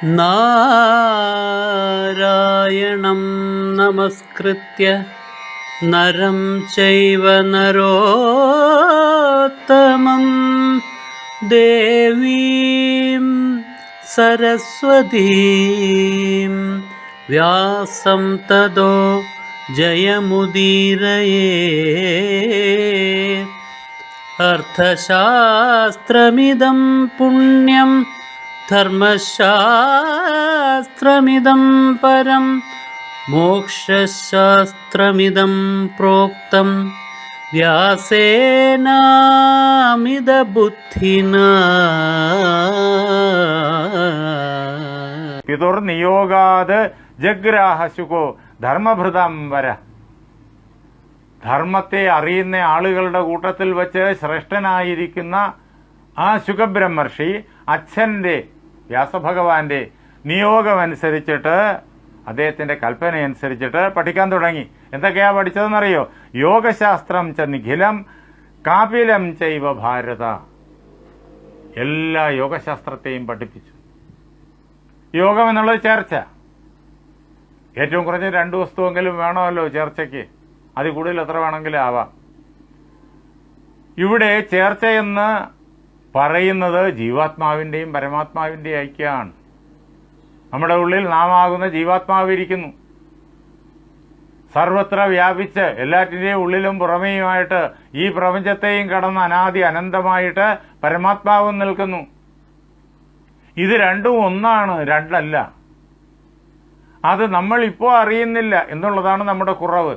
നാരായണം നമസ്കൃത്യ നരം ചൈവ നരോത്തമം ദേവീം സരസ്വതീം വ്യാസം തതോ ജയമുദീരയേ. അർത്ഥശാസ്ത്രമിദം പുണ്യം ധർമ്മശാസ്ത്രമിദം പരം മോക്ഷശാസ്ത്രമിദം പ്രോക്തം വ്യാസേനാമിതബുദ്ധിനാ. പിതുർനിയോഗാത് ജഗ്രാഹശുകോ ധർമ്മഭൃതം വര. ധർമ്മത്തെ അറിയുന്ന ആളുകളുടെ കൂട്ടത്തിൽ വച്ച് ശ്രേഷ്ഠനായിരിക്കുന്ന ആ ശുകബ്രഹ്മർഷി അച്ഛൻ്റെ വ്യാസഭഗവാന്റെ നിയോഗമനുസരിച്ചിട്ട്, അദ്ദേഹത്തിൻ്റെ കൽപ്പനയനുസരിച്ചിട്ട് പഠിക്കാൻ തുടങ്ങി. എന്തൊക്കെയാ പഠിച്ചതെന്നറിയോ? യോഗശാസ്ത്രം ച നിഖിലം കാപിലം ചൈവ ഭാരത. എല്ലാ യോഗശാസ്ത്രത്തെയും പഠിപ്പിച്ചു. യോഗം എന്നുള്ളത് ചേർച്ച. ഏറ്റവും കുറഞ്ഞ 2 വസ്തുവെങ്കിലും വേണമല്ലോ ചേർച്ചയ്ക്ക്. അതിൽ കൂടുതൽ എത്ര വേണമെങ്കിലും ആവാം. ഇവിടെ ചേർച്ചയെന്ന് പറയുന്നത് ജീവാത്മാവിൻ്റെയും പരമാത്മാവിൻ്റെയും ഐക്യമാണ്. നമ്മുടെ ഉള്ളിൽ നാം ആകുന്ന ജീവാത്മാവ് ഇരിക്കുന്നു. സർവത്ര വ്യാപിച്ച് എല്ലാറ്റിൻ്റെയും ഉള്ളിലും പുറമേയുമായിട്ട് ഈ പ്രപഞ്ചത്തെയും കടന്ന് അനാദി അനന്തമായിട്ട് പരമാത്മാവും നിൽക്കുന്നു. ഇത് രണ്ടും ഒന്നാണ്, രണ്ടല്ല. അത് നമ്മൾ ഇപ്പോൾ അറിയുന്നില്ല എന്നുള്ളതാണ് നമ്മുടെ കുറവ്.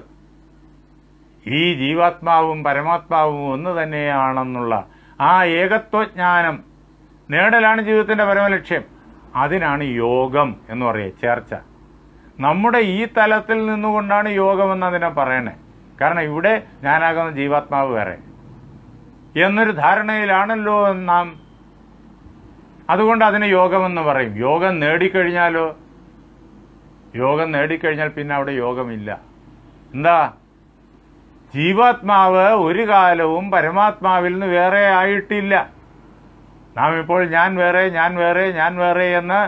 ഈ ജീവാത്മാവും പരമാത്മാവും ഒന്ന് തന്നെയാണെന്നുള്ള ആ ഏകത്വജ്ഞാനം നേടലാണ് ജീവിതത്തിൻ്റെ പരമലക്ഷ്യം. അതിനാണ് യോഗം എന്ന് പറയുക, ചേർച്ച. നമ്മുടെ ഈ തലത്തിൽ നിന്നുകൊണ്ടാണ് യോഗമെന്ന് അതിനെ പറയണേ. കാരണം ഇവിടെ ഞാനാകുന്ന ജീവാത്മാവ് വേറെ എന്നൊരു ധാരണയിലാണല്ലോ നാം. അതുകൊണ്ട് അതിന് യോഗമെന്ന് പറയും. യോഗം നേടിക്കഴിഞ്ഞാലോ? യോഗം നേടിക്കഴിഞ്ഞാൽ പിന്നെ അവിടെ യോഗമില്ല. എന്താ? ജീവാത്മാവ് ഒരു കാലവും പരമാത്മാവിൽ നിന്ന് വേറെ ആയിട്ടില്ല. നാം ഇപ്പോൾ ഞാൻ വേറെ ഞാൻ വേറെ ഞാൻ വേറെ എന്ന്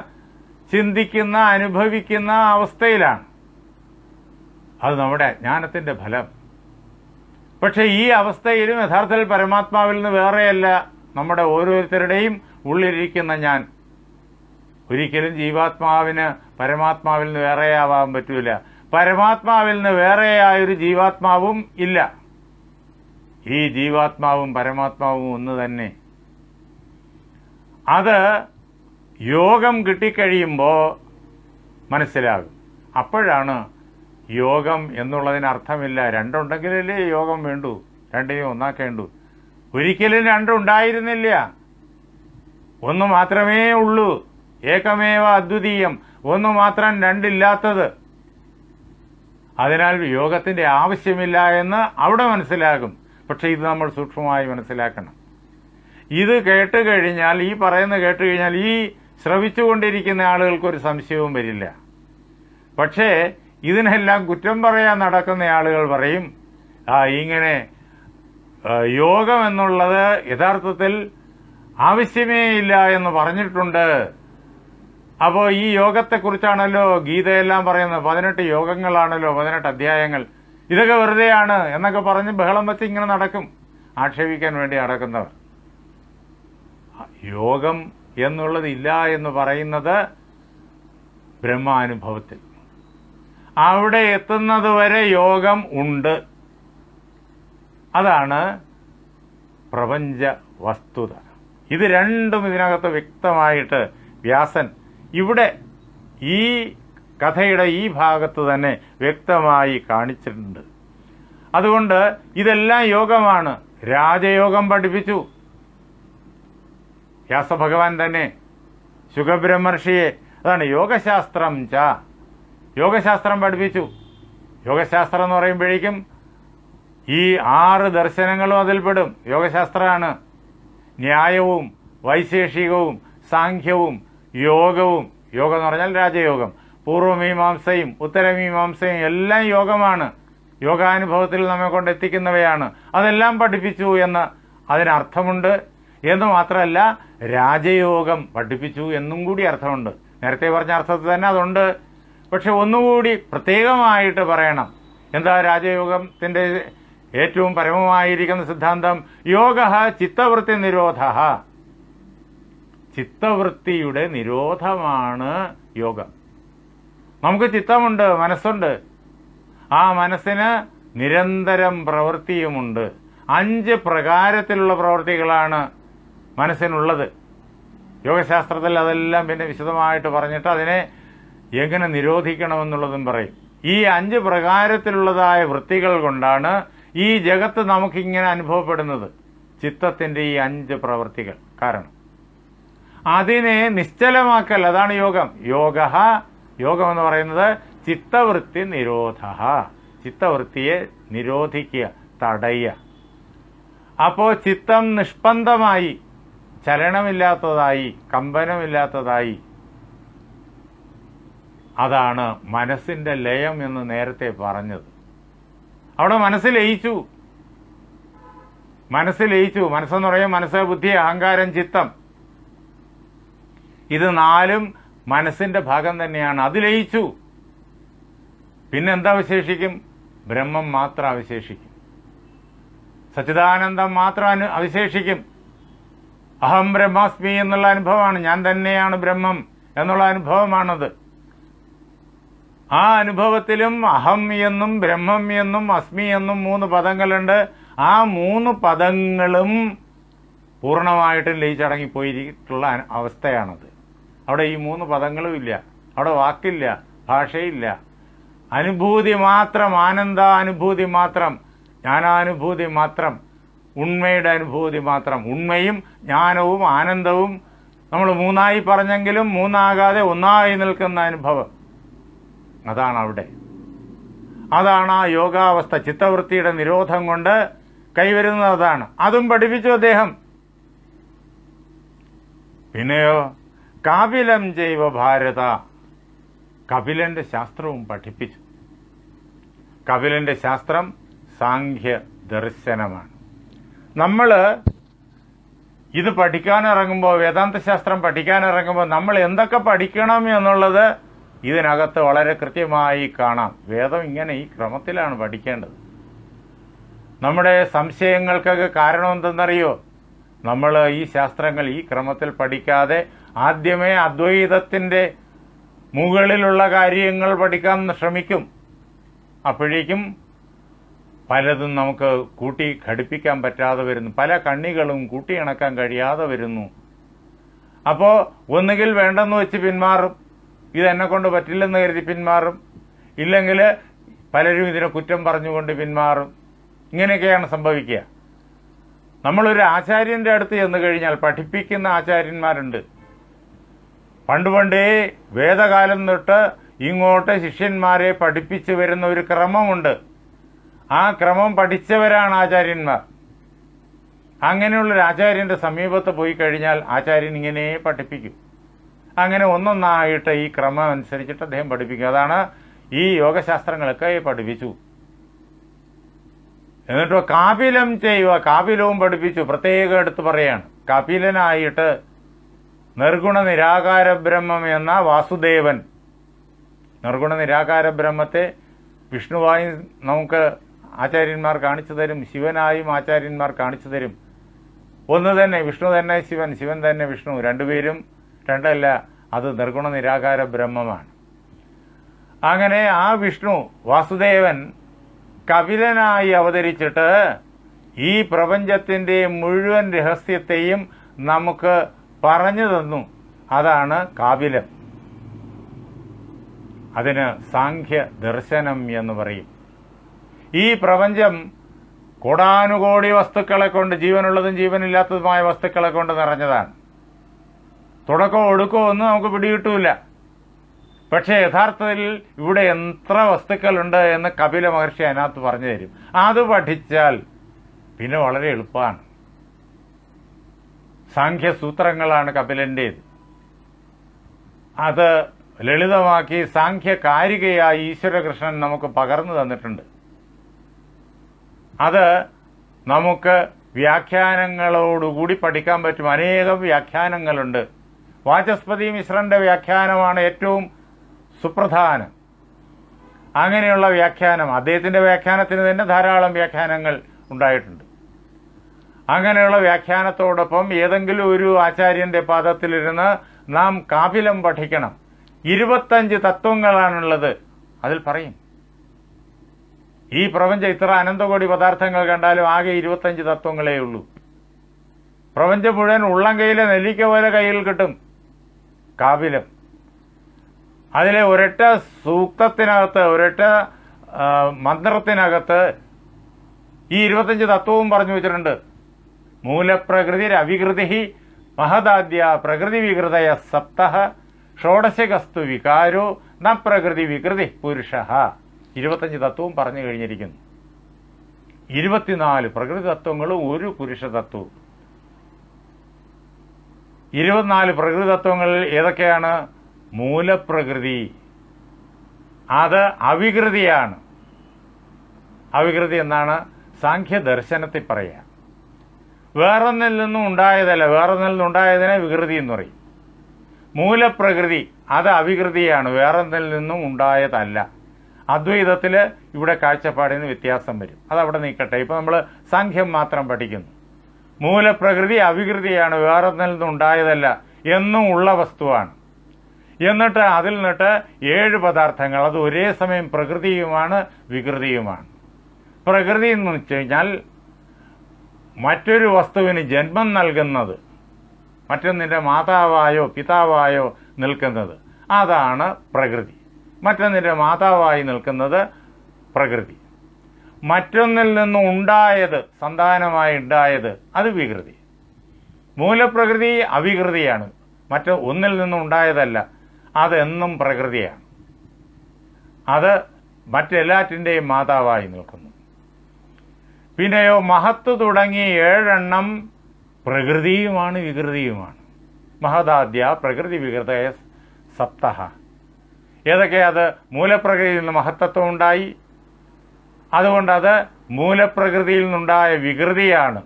ചിന്തിക്കുന്ന അനുഭവിക്കുന്ന അവസ്ഥയിലാണ്. അത് നമ്മുടെ അജ്ഞാനത്തിൻ്റെ ഫലം. പക്ഷെ ഈ അവസ്ഥയിലും യഥാർത്ഥത്തിൽ പരമാത്മാവിൽ നിന്ന് വേറെയല്ല നമ്മുടെ ഓരോരുത്തരുടെയും ഉള്ളിലിരിക്കുന്ന ഞാൻ. ഒരിക്കലും ജീവാത്മാവിന് പരമാത്മാവിൽ നിന്ന് വേറെയാവാൻ പറ്റൂല. പരമാത്മാവിൽ നിന്ന് വേറെയായൊരു ജീവാത്മാവും ഇല്ല. ഈ ജീവാത്മാവും പരമാത്മാവും ഒന്ന് തന്നെ. അത് യോഗം കിട്ടിക്കഴിയുമ്പോൾ മനസ്സിലാകും. അപ്പോഴാണ് യോഗം എന്നുള്ളതിന് അർത്ഥമില്ല. രണ്ടുണ്ടെങ്കിലല്ലേ യോഗം വേണ്ടൂ, രണ്ടിനെയും ഒന്നാക്കേണ്ടൂ. ഒരിക്കലും രണ്ടുണ്ടായിരുന്നില്ല, ഒന്ന് മാത്രമേ ഉള്ളൂ. ഏകമേവ അദ്വിതീയം, ഒന്ന് മാത്രം രണ്ടില്ലാത്തത്. അതിനാൽ യോഗത്തിൻ്റെ ആവശ്യമില്ല എന്ന് അവിടെ മനസ്സിലാകും. പക്ഷെ ഇത് നമ്മൾ സൂക്ഷ്മമായി മനസ്സിലാക്കണം. ഇത് കേട്ടുകഴിഞ്ഞാൽ, ഈ പറയുന്നത് കേട്ടുകഴിഞ്ഞാൽ ഈ ശ്രവിച്ചുകൊണ്ടിരിക്കുന്ന ആളുകൾക്കൊരു സംശയവും വരില്ല. പക്ഷേ ഇതിനെല്ലാം കുറ്റം പറയാൻ നടക്കുന്ന ആളുകൾ പറയും, ഇങ്ങനെ യോഗം എന്നുള്ളത് യഥാർത്ഥത്തിൽ ആവശ്യമേ ഇല്ല എന്ന് പറഞ്ഞിട്ടുണ്ട്. അപ്പോൾ ഈ യോഗത്തെക്കുറിച്ചാണല്ലോ ഗീതയെല്ലാം പറയുന്നത്. 18 യോഗങ്ങളാണല്ലോ, 18 അധ്യായങ്ങൾ. ഇതൊക്കെ വെറുതെയാണ് എന്നൊക്കെ പറഞ്ഞ് ബഹളം വെച്ച് ഇങ്ങനെ നടക്കും, ആക്ഷേപിക്കാൻ വേണ്ടി നടക്കുന്നവർ. യോഗം എന്നുള്ളത് ഇല്ല എന്ന് പറയുന്നത് ബ്രഹ്മാനുഭവത്തിൽ. അവിടെ എത്തുന്നത് വരെ യോഗം ഉണ്ട്. അതാണ് പ്രപഞ്ച വസ്തുത. ഇത് രണ്ടും ഇതിനകത്ത് വ്യക്തമായിട്ട് വ്യാസൻ ഇവിടെ ഈ കഥയുടെ ഈ ഭാഗത്ത് തന്നെ വ്യക്തമായി കാണിച്ചിട്ടുണ്ട്. അതുകൊണ്ട് ഇതെല്ലാം യോഗമാണ്. രാജയോഗം പഠിപ്പിച്ചു വ്യാസഭഗവാൻ തന്നെ ശുകബ്രഹ്മർഷിയെ. അതാണ് യോഗശാസ്ത്രം ച. യോഗശാസ്ത്രം പഠിപ്പിച്ചു. യോഗശാസ്ത്രം എന്ന് പറയുമ്പോഴേക്കും ഈ 6 ദർശനങ്ങളും അതിൽപ്പെടും. യോഗശാസ്ത്രമാണ്. ന്യായവും വൈശേഷികവും സാഖ്യവും യോഗവും. യോഗം എന്ന് പറഞ്ഞാൽ രാജയോഗം. പൂർവമീമാംസയും ഉത്തരമീമാംസയും എല്ലാം യോഗമാണ്. യോഗാനുഭവത്തിൽ നമ്മെ കൊണ്ട് എത്തിക്കുന്നവയാണ്. അതെല്ലാം പഠിപ്പിച്ചു എന്ന് അതിനർത്ഥമുണ്ട്. എന്ന് മാത്രമല്ല രാജയോഗം പഠിപ്പിച്ചു എന്നും കൂടി അർത്ഥമുണ്ട്. നേരത്തെ പറഞ്ഞ അർത്ഥത്തിൽ തന്നെ അതുണ്ട്. പക്ഷെ ഒന്നുകൂടി പ്രത്യേകമായിട്ട് പറയണം. എന്താ രാജയോഗത്തിൻ്റെ ഏറ്റവും പരമമായിരിക്കുന്ന സിദ്ധാന്തം? യോഗ ചിത്തവൃത്തി നിരോധ. ചിത്തവൃത്തിയുടെ നിരോധമാണ് യോഗം. നമുക്ക് ചിത്തമുണ്ട്, മനസ്സുണ്ട്. ആ മനസ്സിന് നിരന്തരം പ്രവൃത്തിയുമുണ്ട്. 5 പ്രകാരത്തിലുള്ള പ്രവൃത്തികളാണ് മനസ്സിനുള്ളത്. യോഗശാസ്ത്രത്തിൽ അതെല്ലാം പിന്നെ വിശദമായിട്ട് പറഞ്ഞിട്ട് അതിനെ എങ്ങനെ നിരോധിക്കണമെന്നുള്ളതും പറയും. ഈ 5 പ്രകാരത്തിലുള്ളതായ വൃത്തികൾ കൊണ്ടാണ് ഈ ജഗത്ത് നമുക്കിങ്ങനെ അനുഭവപ്പെടുന്നത്. ചിത്തത്തിൻ്റെ ഈ 5 പ്രവൃത്തികൾ കാരണം അതിനെ നിശ്ചലമാക്കൽ, അതാണ് യോഗം. യോഗം എന്ന് പറയുന്നത് ചിത്തവൃത്തി നിരോധ. ചിത്തവൃത്തിയെ നിരോധിക്കുക, തടയുക. അപ്പോൾ ചിത്തം നിഷ്പന്ദമായി, ചലനമില്ലാത്തതായി, കമ്പനമില്ലാത്തതായി. അതാണ് മനസ്സിന്റെ ലയം എന്ന് നേരത്തെ പറഞ്ഞത്. അവിടെ മനസ്സ് ലയിച്ചു. മനസ്സെന്ന് പറയുമ്പോൾ മനസ്സ്, ബുദ്ധി, അഹങ്കാരം, ചിത്തം, ഇത് 4ഉം മനസ്സിന്റെ ഭാഗം തന്നെയാണ്. അത് ലയിച്ചു. പിന്നെന്താ അവശേഷിക്കും? ബ്രഹ്മം മാത്രം അവശേഷിക്കും. സച്ചിദാനന്ദം മാത്രം അവശേഷിക്കും. അഹം ബ്രഹ്മാസ്മി എന്നുള്ള അനുഭവമാണ്. ഞാൻ തന്നെയാണ് ബ്രഹ്മം എന്നുള്ള അനുഭവമാണത്. ആ അനുഭവത്തിലും അഹം എന്നും ബ്രഹ്മം എന്നും അസ്മി എന്നും 3 പദങ്ങളുണ്ട്. ആ 3 പദങ്ങളും പൂർണ്ണമായിട്ടും ലയിച്ചടങ്ങിപ്പോയിട്ടുള്ള അവസ്ഥയാണത്. അവിടെ ഈ 3 പദങ്ങളും ഇല്ല. അവിടെ വാക്കില്ല, ഭാഷയില്ല. അനുഭൂതി മാത്രം, ആനന്ദാനുഭൂതി മാത്രം, ജ്ഞാനാനുഭൂതി മാത്രം, ഉണ്മയുടെ അനുഭൂതി മാത്രം. ഉണ്മയും ജ്ഞാനവും ആനന്ദവും നമ്മൾ 3ആയി പറഞ്ഞെങ്കിലും 3ആകാതെ 1ആയി നിൽക്കുന്ന അനുഭവം, അതാണ് അവിടെ. അതാണ് ആ യോഗാവസ്ഥ. ചിത്തവൃത്തിയുടെ നിരോധം കൊണ്ട് കൈവരുന്നത് അതാണ്. അതും പഠിപ്പിച്ചു അദ്ദേഹം. പിന്നെയോ കാപിലം ജൈവ ഭാരത, കപിലന്റെ ശാസ്ത്രവും പഠിപ്പിച്ചു. കപിലന്റെ ശാസ്ത്രം സാഖ്യ ദർശനമാണ്. നമ്മൾ ഇത് പഠിക്കാനിറങ്ങുമ്പോൾ, വേദാന്തശാസ്ത്രം പഠിക്കാനിറങ്ങുമ്പോൾ നമ്മൾ എന്തൊക്കെ പഠിക്കണം എന്നുള്ളത് ഇതിനകത്ത് വളരെ കൃത്യമായി കാണാം. വേദം ഇങ്ങനെ ഈ ക്രമത്തിലാണ് പഠിക്കേണ്ടത്. നമ്മുടെ സംശയങ്ങൾക്കൊക്കെ കാരണം എന്തെന്നറിയോ? നമ്മൾ ഈ ശാസ്ത്രങ്ങൾ ഈ ക്രമത്തിൽ പഠിക്കാതെ ആദ്യമേ അദ്വൈതത്തിൻ്റെ മുകളിലുള്ള കാര്യങ്ങൾ പഠിക്കാൻ ശ്രമിക്കും. അപ്പോഴേക്കും പലതും നമുക്ക് കൂട്ടി ഘടിപ്പിക്കാൻ പറ്റാതെ വരുന്നു. പല കണ്ണികളും കൂട്ടിയിണക്കാൻ കഴിയാതെ വരുന്നു. അപ്പോൾ ഒന്നുകിൽ വേണ്ടെന്ന് വെച്ച് പിന്മാറും, ഇതെന്നെ കൊണ്ട് പറ്റില്ലെന്ന് കരുതി പിന്മാറും. ഇല്ലെങ്കിൽ പലരും ഇതിനെ കുറ്റം പറഞ്ഞുകൊണ്ട് പിന്മാറും. ഇങ്ങനെയൊക്കെയാണ് സംഭവിക്കുക. നമ്മളൊരു ആചാര്യൻ്റെ അടുത്ത് ചെന്ന് കഴിഞ്ഞാൽ പഠിപ്പിക്കുന്ന ആചാര്യന്മാരുണ്ട്. പണ്ടേ വേദകാലം തൊട്ട് ഇങ്ങോട്ട് ശിഷ്യന്മാരെ പഠിപ്പിച്ചു വരുന്ന ഒരു ക്രമമുണ്ട്. ആ ക്രമം പഠിച്ചവരാണ് ആചാര്യന്മാർ. അങ്ങനെയുള്ളൊരു ആചാര്യൻ്റെ സമീപത്ത് പോയി കഴിഞ്ഞാൽ ആചാര്യൻ ഇങ്ങനെ പഠിപ്പിക്കും. അങ്ങനെ ഒന്നൊന്നായിട്ട് ഈ ക്രമം അനുസരിച്ചിട്ട് അദ്ദേഹം പഠിപ്പിക്കും. അതാണ് ഈ യോഗശാസ്ത്രങ്ങളൊക്കെ പഠിപ്പിച്ചു. എന്നിട്ടോ കാപിലം ചെയ്യുക, കാപിലവും പഠിപ്പിച്ചു. പ്രത്യേകം എടുത്ത് പറയാണ്, കപിലനായിട്ട് നിർഗുണ നിരാകാര ബ്രഹ്മം എന്ന വാസുദേവൻ, നിർഗുണ നിരാകാര ബ്രഹ്മത്തെ വിഷ്ണുവായും നമുക്ക് ആചാര്യന്മാർ കാണിച്ചു തരും, ശിവനായും ആചാര്യന്മാർ കാണിച്ചു തരും. ഒന്ന് തന്നെ, വിഷ്ണു തന്നെ ശിവൻ, ശിവൻ തന്നെ വിഷ്ണു, രണ്ടുപേരും രണ്ടല്ല, അത് നിർഗുണ നിരാകാര ബ്രഹ്മമാണ്. അങ്ങനെ ആ വിഷ്ണു വാസുദേവൻ കപിലനായി അവതരിച്ചിട്ട് ഈ പ്രപഞ്ചത്തിൻ്റെ മുഴുവൻ രഹസ്യത്തെയും നമുക്ക് പറഞ്ഞു തന്നു. അതാണ് കാപിലം. അതിന് സാഖ്യ ദർശനം എന്ന് പറയും. ഈ പ്രപഞ്ചം കോടാനുകോടി വസ്തുക്കളെ കൊണ്ട്, ജീവനുള്ളതും ജീവനില്ലാത്തതുമായ വസ്തുക്കളെ കൊണ്ട് നിറഞ്ഞതാണ്. തുടക്കമോ ഒടുക്കമോ ഒന്നും നമുക്ക് പിടികിട്ടൂല. പക്ഷേ യഥാർത്ഥത്തിൽ ഇവിടെ എത്ര വസ്തുക്കളുണ്ട് എന്ന് കപില മഹർഷി അതിനകത്ത് പറഞ്ഞു തരും. അത് പഠിച്ചാൽ പിന്നെ വളരെ എളുപ്പമാണ്. സാഖ്യസൂത്രങ്ങളാണ് കപിലൻ്റേത്. അത് ലളിതമാക്കി സാഖ്യകാരികയായി ഈശ്വരകൃഷ്ണൻ നമുക്ക് പകർന്നു തന്നിട്ടുണ്ട്. അത് നമുക്ക് വ്യാഖ്യാനങ്ങളോടുകൂടി പഠിക്കാൻ പറ്റും. അനേകം വ്യാഖ്യാനങ്ങളുണ്ട്. വാചസ്പതി മിശ്രന്റെ വ്യാഖ്യാനമാണ് ഏറ്റവും സുപ്രധാനം. അങ്ങനെയുള്ള വ്യാഖ്യാനം, അദ്ദേഹത്തിൻ്റെ വ്യാഖ്യാനത്തിന് തന്നെ ധാരാളം വ്യാഖ്യാനങ്ങൾ ഉണ്ടായിട്ടുണ്ട്. അങ്ങനെയുള്ള വ്യാഖ്യാനത്തോടൊപ്പം ഏതെങ്കിലും ഒരു ആചാര്യൻ്റെ പാദത്തിലിരുന്ന് നാം കാപിലം പഠിക്കണം. 25 തത്വങ്ങളാണുള്ളത്. അതിൽ പറയും, ഈ പ്രപഞ്ചം ഇത്ര അനന്തകോടി പദാർത്ഥങ്ങൾ കണ്ടാലും ആകെ 25 തത്വങ്ങളേ ഉള്ളൂ. പ്രപഞ്ചം മുഴുവൻ ഉള്ളം കയ്യിലെ നെല്ലിക്ക പോലെ കയ്യിൽ കിട്ടും. കാപിലം അതിലെ ഒരൊറ്റ സൂക്തത്തിനകത്ത്, ഒരൊറ്റ മന്ത്രത്തിനകത്ത് ഈ 25 തത്വവും പറഞ്ഞു വെച്ചിട്ടുണ്ട്. മൂലപ്രകൃതി അവികൃതി മഹദാദ്യ പ്രകൃതി വികൃതയ സപ്തഃ ഷോഡശകസ്തു വികാരോ ന പ്രകൃതി വികൃതി പുരുഷ. 25 തത്വവും പറഞ്ഞു കഴിഞ്ഞിരിക്കുന്നു. 24 പ്രകൃതി തത്വങ്ങളും ഒരു പുരുഷ തത്വവും. 24 പ്രകൃതി തത്വങ്ങളിൽ ഏതൊക്കെയാണ്? മൂലപ്രകൃതി, അത് അവികൃതിയാണ്. അവികൃതി എന്നാണ് സാഖ്യദർശനത്തിൽ പറയുക. വേറൊന്നിൽ നിന്നും ഉണ്ടായതല്ല, വേറൊന്നിൽ നിന്നുണ്ടായതിനെ വികൃതി എന്ന് പറയും. മൂലപ്രകൃതി അത് അവികൃതിയാണ്, വേറൊന്നിൽ നിന്നും ഉണ്ടായതല്ല. അദ്വൈതത്തിൽ ഇവിടെ കാഴ്ചപ്പാടിന് വ്യത്യാസം വരും. അതവിടെ നിൽക്കട്ടെ. ഇപ്പം നമ്മൾ സാഖ്യം മാത്രം പഠിക്കുന്നു. മൂലപ്രകൃതി അവികൃതിയാണ്, വേറൊന്നിൽ നിന്നും ഉണ്ടായതല്ല എന്നും ഉള്ള വസ്തുവാണ്. എന്നിട്ട് അതിൽ നിന്നിട്ട് 7 പദാർത്ഥങ്ങൾ, അത് ഒരേ സമയം പ്രകൃതിയുമാണ് വികൃതിയുമാണ്. പ്രകൃതി എന്ന് വെച്ച് കഴിഞ്ഞാൽ മറ്റൊരു വസ്തുവിന് ജന്മം നൽകുന്നത്, മറ്റൊന്നിൻ്റെ മാതാവായോ പിതാവായോ നിൽക്കുന്നത്, അതാണ് പ്രകൃതി. മറ്റൊന്നിൻ്റെ മാതാവായി നിൽക്കുന്നത് പ്രകൃതി. മറ്റൊന്നിൽ നിന്നും ഉണ്ടായത്, സന്താനമായി ഉണ്ടായത്, അത് വികൃതി. മൂലപ്രകൃതി അവികൃതിയാണ്, ഒന്നിൽ നിന്നും ഉണ്ടായതല്ല, അതെന്നും പ്രകൃതിയാണ്. അത് മറ്റെല്ലാറ്റിൻ്റെയും മാതാവായി നിൽക്കുന്നു. പിന്നെയോ മഹത്ത് തുടങ്ങി 7 എണ്ണം പ്രകൃതിയുമാണ് വികൃതിയുമാണ്. മഹദാദ്യ പ്രകൃതി വികൃതയ സപ്തഃ. ഏതൊക്കെയത്? മൂലപ്രകൃതിയിൽ നിന്ന് മഹത്തത്വം ഉണ്ടായി, അതുകൊണ്ട് അത് മൂലപ്രകൃതിയിൽ നിന്നുണ്ടായ വികൃതിയാണ്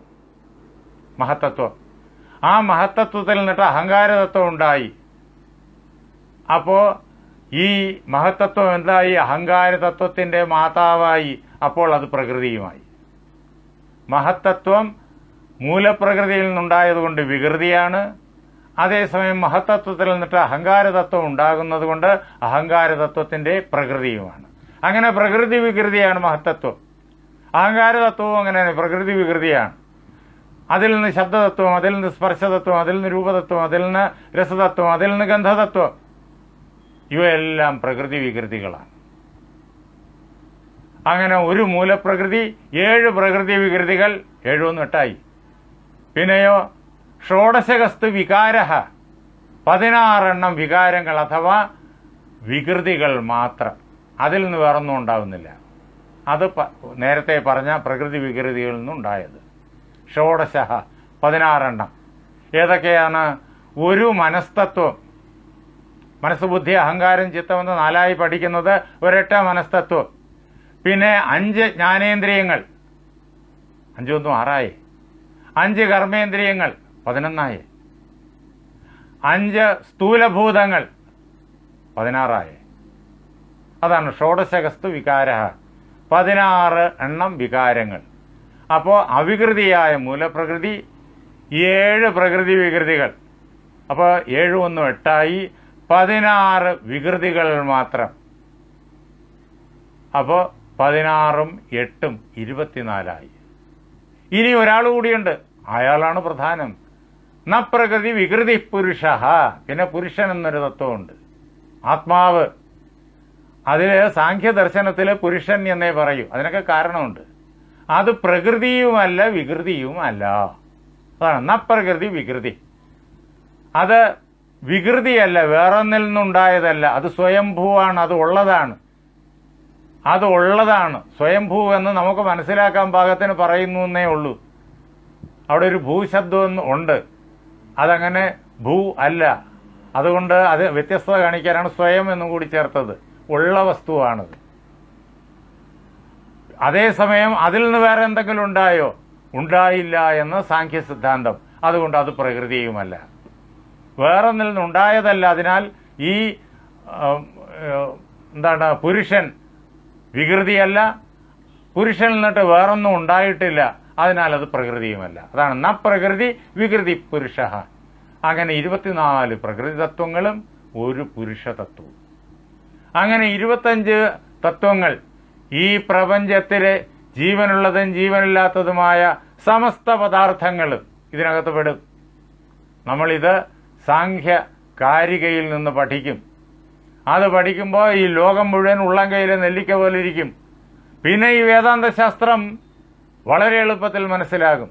മഹത്തത്വം. ആ മഹത്തത്വത്തിൽ നിന്നിട്ട് അഹങ്കാരതത്വം ഉണ്ടായി. അപ്പോൾ ഈ മഹത്തത്വം എന്തായി? അഹങ്കാരതത്വത്തിൻ്റെ മാതാവായി. അപ്പോൾ അത് പ്രകൃതിയുമായി. മഹത്തത്വം മൂലപ്രകൃതിയിൽ നിന്നുണ്ടായതുകൊണ്ട് വികൃതിയാണ്. അതേസമയം മഹത്തത്വത്തിൽ നിന്നിട്ട് അഹങ്കാരതത്വം ഉണ്ടാകുന്നത് കൊണ്ട് അഹങ്കാരതത്വത്തിൻ്റെ പ്രകൃതിയുമാണ്. അങ്ങനെ പ്രകൃതി വികൃതിയാണ് മഹത്തത്വം. അഹങ്കാരതത്വവും അങ്ങനെ പ്രകൃതി വികൃതിയാണ്. അതിൽ നിന്ന് ശബ്ദതത്വം, അതിൽ നിന്ന് സ്പർശതത്വം, അതിൽ നിന്ന് രൂപതത്വം, അതിൽ നിന്ന് രസതത്വം, അതിൽ നിന്ന് ഗന്ധതത്വം, ഇവയെല്ലാം പ്രകൃതി വികൃതികളാണ്. അങ്ങനെ ഒരു മൂലപ്രകൃതി, 7 പ്രകൃതി വികൃതികൾ, 7 8ആയി. പിന്നെയോ ഷോഡശകസ്തു വികാര, 16 എണ്ണം വികാരങ്ങൾ അഥവാ വികൃതികൾ മാത്രം. അതിൽ നിന്ന് വേറൊന്നും ഉണ്ടാകുന്നില്ല. അത് നേരത്തെ പറഞ്ഞ പ്രകൃതി വികൃതികളിൽ നിന്നുണ്ടായത്. ഷോഡശ 16 എണ്ണം. ഏതൊക്കെയാണ്? ഒരു മനസ്തത്വം, മനസ്സ് ബുദ്ധി അഹങ്കാരം ചിത്തമെന്ന് 4ആയി പഠിക്കുന്നത് ഒരൊറ്റ മനസ്തത്വം. പിന്നെ 5 ജ്ഞാനേന്ദ്രിയങ്ങൾ, 5 1 6ആയി. 5 കർമ്മേന്ദ്രിയങ്ങൾ 11ആയി. 5 സ്ഥൂലഭൂതങ്ങൾ 16ആയി. അതാണ് ഷോഡശകസ്തു വികാര, 16 എണ്ണം വികാരങ്ങൾ. അപ്പോൾ അവികൃതിയായ മൂലപ്രകൃതി, 7 പ്രകൃതി വികൃതികൾ. അപ്പോൾ 7 1 8ആയി. 16 വികൃതികൾ മാത്രം. അപ്പോൾ 16ഉം 8ഉം 24ആയി. ഇനി ഒരാൾ കൂടിയുണ്ട്, അയാളാണ് പ്രധാനം. ന പ്രകൃതി വികൃതി പുരുഷ. പിന്നെ പുരുഷൻ എന്നൊരു തത്വമുണ്ട്, ആത്മാവ്. അതിൽ സാഖ്യദർശനത്തിൽ പുരുഷൻ എന്നേ പറയൂ. അതിനൊക്കെ കാരണമുണ്ട്. അത് പ്രകൃതിയുമല്ല വികൃതിയുമല്ല. അതാണ് ന പ്രകൃതി വികൃതി. അത് വികൃതിയല്ല, വേറൊന്നിൽ നിന്നുണ്ടായതല്ല. അത് സ്വയംഭൂവാണ്, അത് ഉള്ളതാണ്. അത് ഉള്ളതാണ്. സ്വയംഭൂ എന്ന് നമുക്ക് മനസ്സിലാക്കാൻ പാകത്തിന് പറയുന്നു എന്നേ ഉള്ളൂ. അവിടെ ഒരു ഭൂശബ്ദം ഉണ്ട്, അതങ്ങനെ ഭൂ അല്ല. അതുകൊണ്ട് അത് വ്യത്യസ്തത കാണിക്കാനാണ് സ്വയം എന്നും കൂടി ചേർത്തത്. ഉള്ള വസ്തുവാണത്. അതേസമയം അതിൽ നിന്ന് വേറെ എന്തെങ്കിലും ഉണ്ടായോ? ഉണ്ടായില്ല എന്ന് സാഖ്യ സിദ്ധാന്തം. അതുകൊണ്ട് അത് പ്രകൃതിയുമല്ല. വേറൊന്നിൽ നിന്നുണ്ടായതല്ല. അതിനാൽ ഈ പുരുഷൻ വികൃതിയല്ല, പുരുഷനിൽ നിന്നിട്ട് വേറൊന്നും ഉണ്ടായിട്ടില്ല, അതിനാൽ അത് പ്രകൃതിയുമല്ല. അതാണ് ന പ്രകൃതി വികൃതി പുരുഷ. അങ്ങനെ 24 പ്രകൃതി തത്വങ്ങളും ഒരു പുരുഷ തത്വവും. അങ്ങനെ 25 തത്വങ്ങൾ ഈ പ്രപഞ്ചത്തിലെ ജീവനുള്ളതും ജീവനില്ലാത്തതുമായ സമസ്ത പദാർത്ഥങ്ങളും ഇതിനകത്ത് പെടും. നമ്മളിത് സാഖ്യ കാരികയിൽ നിന്ന് പഠിക്കും. അത് പഠിക്കുമ്പോൾ ഈ ലോകം മുഴുവൻ ഉള്ളം കയ്യിലെ നെല്ലിക്ക പോലെ ഇരിക്കും. പിന്നെ ഈ വേദാന്ത ശാസ്ത്രം വളരെ എളുപ്പത്തിൽ മനസ്സിലാകും.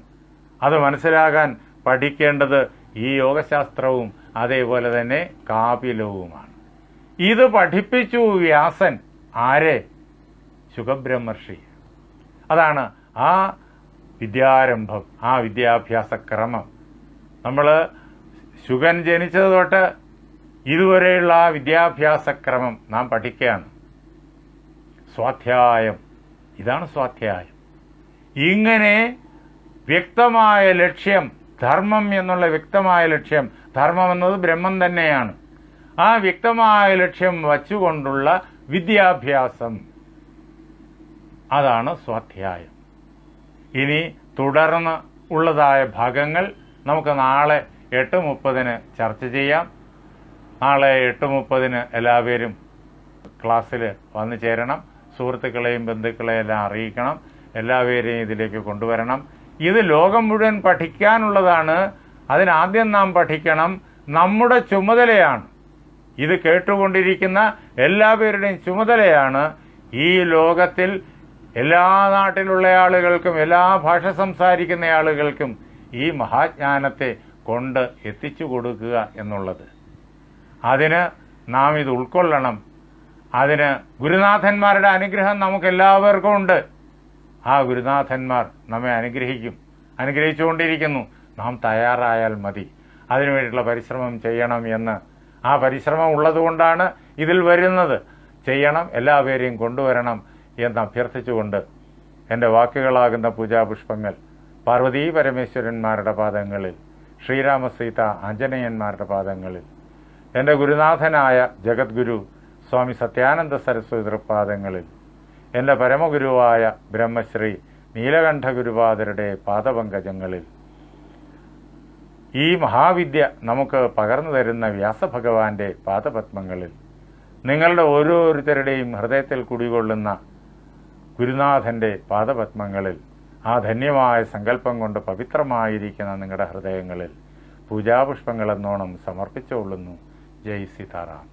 അത് മനസ്സിലാകാൻ പഠിക്കേണ്ടത് ഈ യോഗശാസ്ത്രവും അതേപോലെ തന്നെ കാപിലവുമാണ്. ഇത് പഠിപ്പിച്ചു വ്യാസൻ. ആരെ? ശുകബ്രഹ്മർഷി. അതാണ് ആ വിദ്യാരംഭം, ആ വിദ്യാഭ്യാസ ക്രമം. നമ്മൾ ശുകൻ ജനിച്ചത് തൊട്ട് ഇതുവരെയുള്ള ആ വിദ്യാഭ്യാസ ക്രമം നാം പഠിക്കുകയാണ്. സ്വാധ്യായം, ഇതാണ് സ്വാധ്യായം. ഇങ്ങനെ വ്യക്തമായ ലക്ഷ്യം, ധർമ്മം എന്നുള്ള വ്യക്തമായ ലക്ഷ്യം, ധർമ്മം എന്നത് ബ്രഹ്മം തന്നെയാണ്. ആ വ്യക്തമായ ലക്ഷ്യം വച്ചുകൊണ്ടുള്ള വിദ്യാഭ്യാസം, അതാണ് സ്വാധ്യായം. ഇനി തുടർന്ന് ഉള്ളതായ ഭാഗങ്ങൾ നമുക്ക് നാളെ 8:30 ചർച്ച ചെയ്യാം. നാളെ 8:30 എല്ലാവരും ക്ലാസ്സിൽ വന്നു ചേരണം. സുഹൃത്തുക്കളെയും ബന്ധുക്കളെയും എല്ലാം അറിയിക്കണം. എല്ലാവരെയും ഇതിലേക്ക് കൊണ്ടുവരണം. ഇത് ലോകം മുഴുവൻ പഠിക്കാനുള്ളതാണ്. അതിനാദ്യം നാം പഠിക്കണം. നമ്മുടെ ചുമതലയാണ്, ഇത് കേട്ടുകൊണ്ടിരിക്കുന്ന എല്ലാവരുടെയും ചുമതലയാണ് ഈ ലോകത്തിൽ എല്ലാ നാട്ടിലുള്ള ആളുകൾക്കും എല്ലാ ഭാഷ സംസാരിക്കുന്ന ആളുകൾക്കും ഈ മഹാജ്ഞാനത്തെ കൊണ്ട് എത്തിച്ചു കൊടുക്കുക എന്നുള്ളത്. അതിന് നാം ഇത് ഉൾക്കൊള്ളണം. അതിന് ഗുരുനാഥന്മാരുടെ അനുഗ്രഹം നമുക്കെല്ലാവർക്കും ഉണ്ട്. ആ ഗുരുനാഥന്മാർ നമ്മെ അനുഗ്രഹിച്ചുകൊണ്ടിരിക്കുന്നു. നാം തയ്യാറായാൽ മതി. അതിനുവേണ്ടിയുള്ള പരിശ്രമം ചെയ്യണം എന്ന്, ആ പരിശ്രമം ഉള്ളതുകൊണ്ടാണ് ഇതിൽ വരുന്നത്. ചെയ്യണം, എല്ലാവരെയും കൊണ്ടുവരണം എന്ന് അഭ്യർത്ഥിച്ചുകൊണ്ട് എൻ്റെ വാക്കുകളാകുന്ന പൂജാപുഷ്പങ്ങൾ പാർവതീ പരമേശ്വരന്മാരുടെ പാദങ്ങളിൽ, ശ്രീരാമസീത ആഞ്ജനേയന്മാരുടെ പാദങ്ങളിൽ, എൻ്റെ ഗുരുനാഥനായ ജഗദ്ഗുരു സ്വാമി സത്യാനന്ദ സരസ്വതി തൃപ്പാദങ്ങളിൽ, എൻ്റെ പരമഗുരുവായ ബ്രഹ്മശ്രീ നീലകണ്ഠ ഗുരുപാദരുടെ പാദപങ്കജങ്ങളിൽ, ഈ മഹാവിദ്യ നമുക്ക് പകർന്നു തരുന്ന വ്യാസഭഗവാന്റെ പാദപത്മങ്ങളിൽ, നിങ്ങളുടെ ഓരോരുത്തരുടെയും ഹൃദയത്തിൽ കുടികൊള്ളുന്ന ഗുരുനാഥൻ്റെ പാദപത്മങ്ങളിൽ, ആ ധന്യമായ സങ്കല്പം കൊണ്ട് പവിത്രമായിരിക്കുന്ന നിങ്ങളുടെ ഹൃദയങ്ങളിൽ പൂജാപുഷ്പങ്ങളെന്നോണം സമർപ്പിച്ചുകൊള്ളുന്നു. ജയ് സീതാറാം.